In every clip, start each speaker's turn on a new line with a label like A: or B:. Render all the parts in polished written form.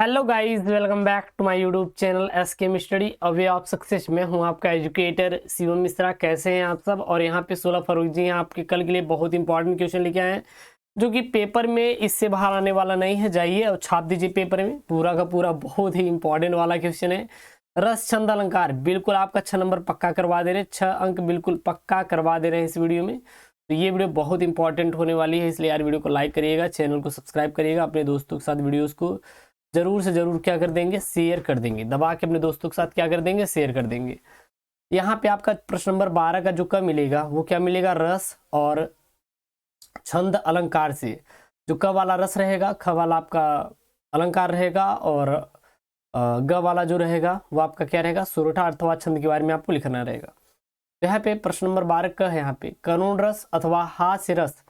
A: Hello guys, welcome back to my YouTube channel SK study a way of success. मैं हूं आपका educator Shivam Mishra. कैसे हैं आप सब? और यहां पे 16 फरवरी जी आपके कल के लिए बहुत इंपॉर्टेंट क्वेश्चन लेके आए हैं, जो कि पेपर में इससे बाहर आने वाला नहीं है। जाइए और छाप दीजिए पेपर में, पूरा का पूरा बहुत ही इंपॉर्टेंट वाला क्वेश्चन है। रस छंद अलंकार बिल्कुल आपका 6 नंबर पक्का करवा दे रहे हैं, 6 अंक बिल्कुल पक्का करवा दे रहे हैं इस वीडियो में। तो ये वीडियो बहुत इंपॉर्टेंट होने वाली है, इसलिए यार वीडियो को लाइक करिएगा, चैनल को सब्सक्राइब करिएगा, अपने दोस्तों के साथ वीडियोस को जरूर से जरूर क्या कर देंगे, शेयर कर देंगे। दबा के अपने दोस्तों के साथ क्या कर देंगे, शेयर कर देंगे। यहाँ पे आपका प्रश्न नंबर 12 का जो क मिलेगा वो क्या मिलेगा, रस और छंद अलंकार से। जो क वाला रस रहेगा, ख वाला आपका अलंकार रहेगा, और ग वाला जो रहेगा वो आपका क्या रहेगा, सोरठा अथवा छंद के बारे में आपको लिखना रहेगा। तो यहाँ पे प्रश्न नंबर 12 का है, यहाँ पे करुण रस अथवा हास्य रस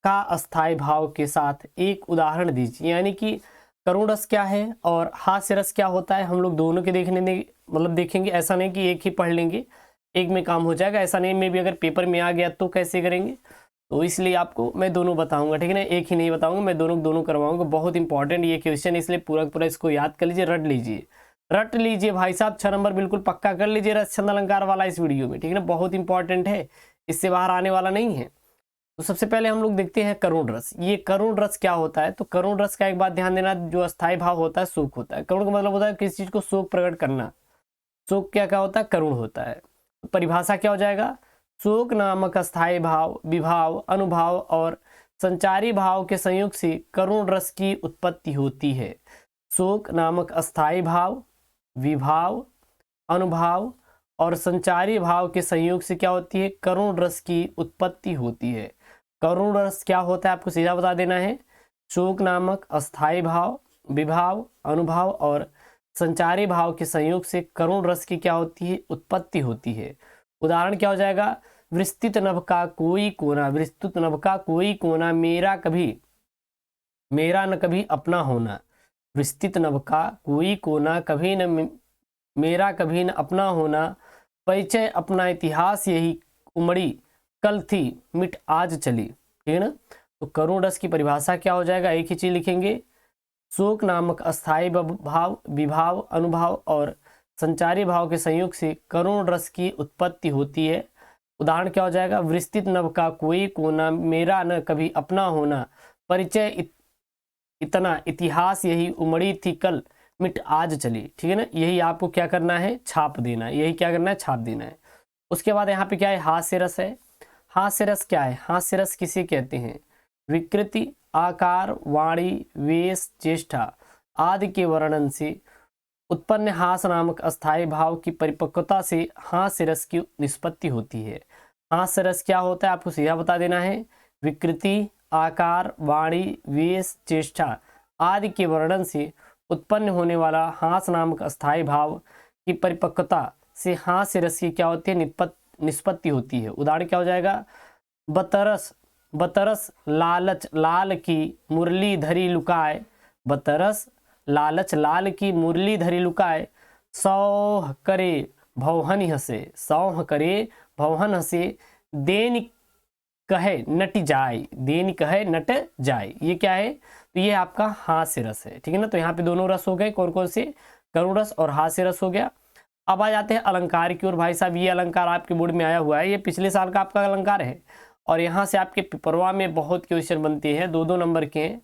A: का अस्थाई भाव के साथ एक उदाहरण दीजिए। यानी कि करुण रस क्या है और हास्य रस क्या होता है, हम लोग दोनों के देखेंगे। ऐसा नहीं कि एक ही पढ़ लेंगे, एक में काम हो जाएगा, ऐसा नहीं। में भी अगर पेपर में आ गया तो कैसे करेंगे, तो इसलिए आपको मैं दोनों बताऊंगा, ठीक है ना। एक ही नहीं बताऊंगा, मैं दोनों करवाऊंगा। बहुत इंपॉर्टेंट ये क्वेश्चन, इसलिए पूरा पूरा इसको याद कर लीजिए, रट लीजिए भाई साहब। 6 नंबर बिल्कुल पक्का कर लीजिए रस छंद अलंकार वाला इस वीडियो में, ठीक है ना। बहुत इंपॉर्टेंट है, इससे बाहर आने वाला नहीं है। तो सबसे पहले हम लोग देखते हैं करुण रस। ये करुण रस क्या होता है, तो करुण रस का एक बात ध्यान देना, जो अस्थाई भाव होता है शोक होता है। करुण का मतलब होता है किसी चीज को शोक प्रकट करना। शोक क्या क्या होता है, करुण होता है। तो परिभाषा क्या हो जाएगा, शोक नामक अस्थाई भाव, विभाव, अनुभाव और संचारी भाव के संयोग से करुण रस की उत्पत्ति होती है। शोक नामक अस्थाई भाव, विभाव, अनुभाव और संचारी भाव के संयोग से क्या होती है, करुण रस की उत्पत्ति होती है। करुण रस क्या होता है आपको सीधा बता देना है। शोक नामक अस्थाई भाव, विभाव, अनुभाव और संचारी भाव के संयोग से करुण रस की क्या होती है, उत्पत्ति होती है। उदाहरण क्या हो जाएगा, विस्तृत नभ का कोई कोना, विस्तृत नभ का कोई कोना, मेरा न कभी अपना होना। विस्तृत नभ का कोई कोना, कभी न मेरा कभी न अपना होना, परिचय अपना इतिहास यही उमड़ी, कल थी मिट आज चली, ठीक है ना। तो करुण रस की परिभाषा क्या हो जाएगा, एक ही चीज लिखेंगे, शोक नामक अस्थाई भाव, विभाव, अनुभाव और संचारी भाव के संयोग से करुण रस की उत्पत्ति होती है। उदाहरण क्या हो जाएगा, विस्तृत नभ का कोई कोना, मेरा न कभी अपना होना, परिचय इतना इतिहास यही उमड़ी थी, कल मिट आज चली, ठीक है ना। यही आपको क्या करना है, छाप देना है। यही क्या करना है, छाप देना है। उसके बाद यहाँ पे क्या है, हास्य रस है। हास्य रस क्या है, हास्य रस किसे कहते हैं, विकृति, आकार, वाणी, वेश, चेष्टा आदि के वर्णन से उत्पन्न हास नामक अस्थाई भाव की परिपक्वता से हास्य रस की निष्पत्ति होती है। हास्य रस क्या होता है आपको सीधा बता देना है, विकृति, आकार, वाणी, वेश, चेष्टा आदि के वर्णन से उत्पन्न होने वाला हास नामक अस्थाई भाव की परिपक्वता से हास्य रस की क्या होती है, निष्पत्ति होती है। उदाहरण क्या हो जाएगा, बतरस, बतरस लालच लाल की मुरली धरी लुकाए, बतरस लालच लाल की मुरली धरी लुकाए, सौह करे भवहन हसे, सौह करे भवहन हसे, देन कहे नट जाए, देन कहे नट जाए। ये क्या है, तो ये आपका हास्य रस है, ठीक है ना। तो यहाँ पे दोनों रस हो गए, कौन कौन से, करुण रस और हास्य रस हो गया। अब आ जाते हैं अलंकार की ओर। भाई साहब ये अलंकार आपके बोर्ड में आया हुआ है, ये पिछले साल का आपका अलंकार है, और यहाँ से आपके पेपरवा में बहुत क्वेश्चन बनते हैं, 2-2 नंबर के हैं।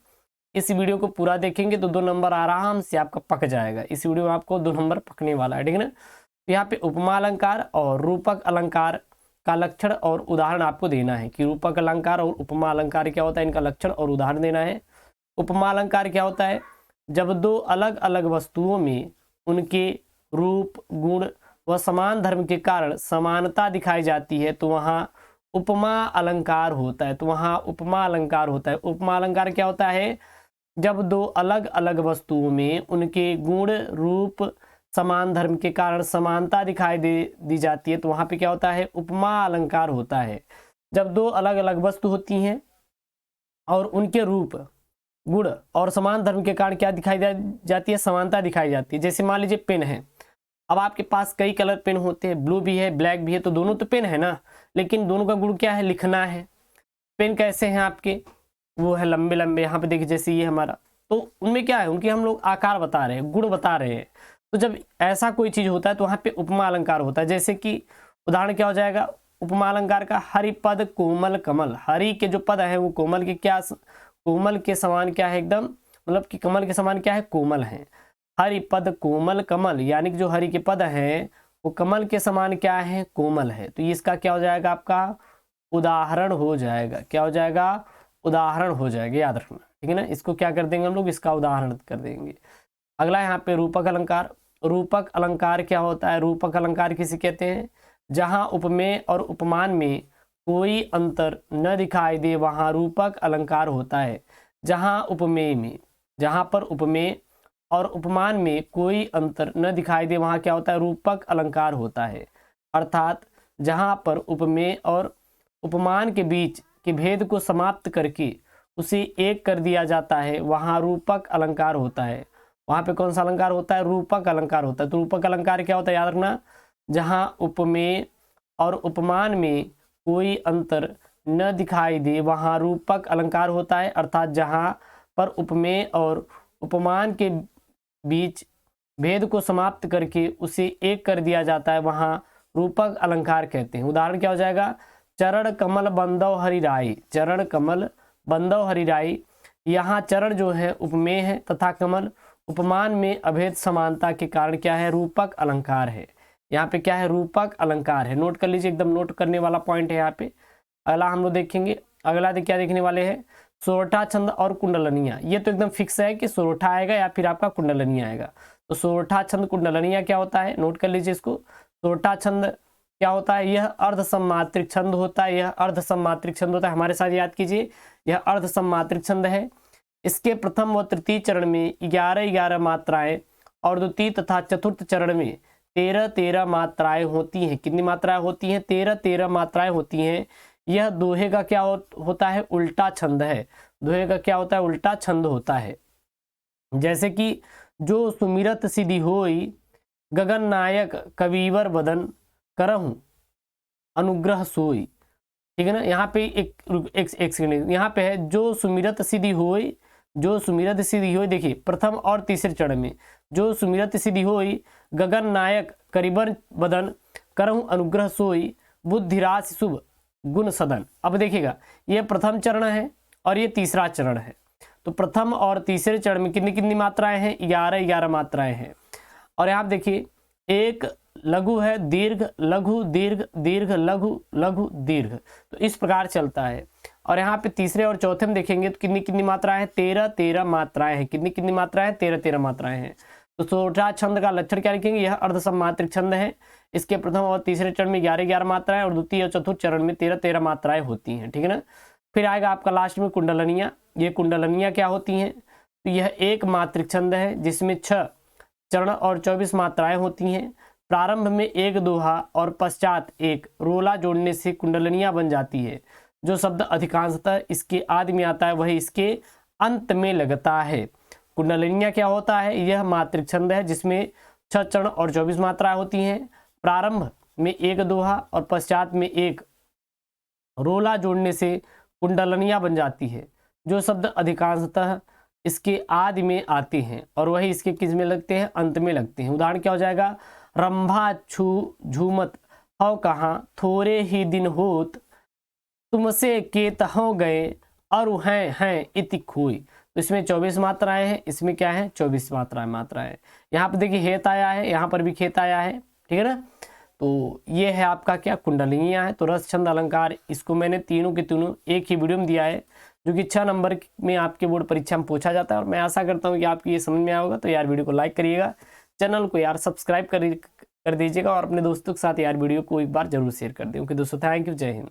A: इस वीडियो को पूरा देखेंगे तो 2 नंबर आराम से आपका पक जाएगा। इस वीडियो में आपको 2 नंबर पकने वाला है, ठीक है ना। तो यहाँ पे उपमा अलंकार और रूपक अलंकार का लक्षण और उदाहरण आपको देना है, कि रूपक अलंकार और उपमा अलंकार क्या होता है, इनका लक्षण और उदाहरण देना है। उपमा अलंकार क्या होता है, जब दो अलग अलग वस्तुओं में उनके रूप, गुण व समान धर्म के कारण समानता दिखाई जाती है तो वहाँ उपमा अलंकार होता है, तो वहाँ उपमा अलंकार होता है। उपमा अलंकार क्या होता है, जब दो अलग अलग वस्तुओं में उनके गुण, रूप, समान धर्म के कारण समानता दिखाई दी जाती है तो वहां पे क्या होता है, उपमा अलंकार होता है। जब दो अलग अलग वस्तु होती हैं और उनके रूप, गुण और समान धर्म के कारण क्या दिखाई जाती है, समानता दिखाई जाती है। जैसे मान लीजिए पेन है, अब आपके पास कई कलर पेन होते हैं, ब्लू भी है, ब्लैक भी है, तो दोनों तो पेन है ना, लेकिन दोनों का गुण क्या है, लिखना है। पेन कैसे हैं आपके, वो है लंबे लंबे, यहाँ पे देखिए जैसे ये हमारा, तो उनमें क्या है, उनके हम लोग आकार बता रहे हैं, गुण बता रहे हैं। तो जब ऐसा कोई चीज होता है तो वहां पे उपमा अलंकार होता है। जैसे कि उदाहरण क्या हो जाएगा उपमा अलंकार का, हरिपद कोमल कमल। हरि के जो पद है वो कोमल के क्या, कोमल के समान क्या है एकदम, मतलब कि कमल के समान क्या है, कोमल है। हरिपद कोमल कमल, यानी कि जो हरि के पद है वो कमल के समान क्या है, कोमल है। तो इसका क्या हो जाएगा, आपका उदाहरण हो जाएगा। क्या हो जाएगा, उदाहरण हो जाएगा, याद रखना, ठीक है ना। इसको क्या कर देंगे हम लोग, इसका उदाहरण कर देंगे। अगला यहाँ पे रूपक अलंकार। रूपक अलंकार क्या होता है, रूपक अलंकार किसे कहते हैं, जहां उपमेय और उपमान में कोई अंतर न दिखाई दे वहां रूपक अलंकार होता है। जहां उपमेय में, जहां पर उपमेय और उपमान में कोई अंतर न दिखाई दे वहां क्या होता है, रूपक अलंकार होता है। अर्थात जहां पर उपमेय और उपमान के बीच के भेद को समाप्त करके उसे एक कर दिया जाता है वहां रूपक अलंकार होता है। वहां पे कौन सा अलंकार होता है, रूपक अलंकार होता है। तो रूपक अलंकार क्या होता है, याद रखना, जहां उपमेय और उपमान में कोई अंतर न दिखाई दे वहां रूपक अलंकार होता है। अर्थात जहां पर उपमेय और उपमान के बीच भेद को समाप्त करके उसे एक कर दिया जाता है वहां रूपक अलंकार कहते हैं। उदाहरण क्या हो जाएगा, चरण कमल बंदव हरिराई। चरण कमल बंदव हरिराई, यहाँ चरण जो है उपमेय है तथा कमल उपमान में अभेद समानता के कारण क्या है, रूपक अलंकार है। यहाँ पे क्या है, रूपक अलंकार है। नोट कर लीजिए, एकदम नोट करने वाला पॉइंट है यहाँ पे। अगला हम लोग देखेंगे, अगला क्या देखने वाले हैं, सोरठा छंद और कुंडलनिया। ये तो एकदम फिक्स है कि सोरठा आएगा या फिर आपका कुंडलनिया आएगा। तो सोरठा छंद कुंडलनिया क्या होता है, नोट कर लीजिए इसको। सोरठा छंद क्या होता है, यह अर्ध सम्मात्रिक छंद होता है। यह अर्ध सम्मात्रिक छंद होता है, हमारे साथ याद कीजिए, यह अर्ध सम्मात्रिक छंद है। इसके प्रथम व तृतीय चरण में 11-11 मात्राएं और द्वितीय तथा चतुर्थ चरण में 13-13 मात्राएं होती हैं। कितनी मात्राएं होती हैं, 13-13 मात्राएं होती हैं। यह दोहे का क्या होता है, उल्टा छंद है। दोहे का क्या होता है, उल्टा छंद होता है। जैसे कि जो सुमिरत सिद्धि होई गगन नायक कविवर बदन करहूं अनुग्रह सोई। ठीक है ना। यहाँ पे एक सेकंड, यहाँ पे है जो सुमिरत सिद्धि होई, जो सुमिरत सिद्धि होई। देखिए प्रथम और तीसरे चरण में जो सुमिरत सिद्धि होई गगन नायक करिबर बदन करहूं अनुग्रह सोई बुद्धिराज शुभ गुण सदन। अब देखिएगा ये प्रथम चरण है और ये तीसरा चरण है। तो प्रथम और तीसरे चरण में कितनी कितनी मात्राएं हैं, 11-11 मात्राएं हैं। और यहाँ देखिए एक लघु है, दीर्घ लघु दीर्घ दीर्घ लघु लघु दीर्घ, तो इस प्रकार चलता है। और यहाँ पे तीसरे और चौथे में देखेंगे तो कितनी कितनी मात्राएं हैं, 13-13 मात्राएं हैं। कितनी कितनी मात्राएं हैं, 13-13 मात्राएं हैं। तो सोरठा छंद का लक्षण क्या लिखेंगे, यह अर्ध सम्मात्रिक छंद है। इसके प्रथम और तीसरे चरण में 11-11 मात्राएं और द्वितीय और चतुर्थ चरण में 13-13 मात्राएं होती हैं। ठीक है ना। फिर आएगा आपका लास्ट में कुंडलनिया। ये कुंडलनिया क्या होती हैं, तो यह एक मात्रिक छंद है जिसमें 6 चरण और 24 मात्राएं होती हैं। प्रारंभ में एक दोहा और पश्चात एक रोला जोड़ने से कुंडलनिया बन जाती है। जो शब्द अधिकांशतः इसके आदि में आता है वही इसके अंत में लगता है। कुंडलनिया क्या होता है, यह मात्रिक छंद है जिसमें 6 चरण और 24 मात्राएं होती हैं। प्रारंभ में एक दोहा और पश्चात में एक रोला जोड़ने से कुंडलनिया बन जाती है। जो शब्द अधिकांशतः इसके आदि में आते हैं और वही इसके किस में लगते हैं, अंत में लगते हैं। उदाहरण क्या हो जाएगा, रंभा छू झूमत हो कहाँ थोड़े ही दिन होत तुमसे केत हो गए और हैं इति खोई। तो इसमें 24 मात्राएं हैं, इसमें क्या है 24 मात्राएं। यहाँ पर देखिए हेत आया है, यहाँ पर भी खेत आया है। ठीक है ना। तो ये है आपका क्या, कुंडलिनियाँ है। तो रस छंद अलंकार, इसको मैंने तीनों के तीनों एक ही वीडियो में दिया है जो कि 6 नंबर में आपके बोर्ड परीक्षा में पूछा जाता है। और मैं आशा करता हूँ कि आपको ये समझ में आया होगा। तो यार वीडियो को लाइक करिएगा, चैनल को यार सब्सक्राइब कर दीजिएगा और अपने दोस्तों के साथ यार वीडियो को एक बार जरूर शेयर कर दें। ओके दोस्तों, थैंक यू, जय हिंद।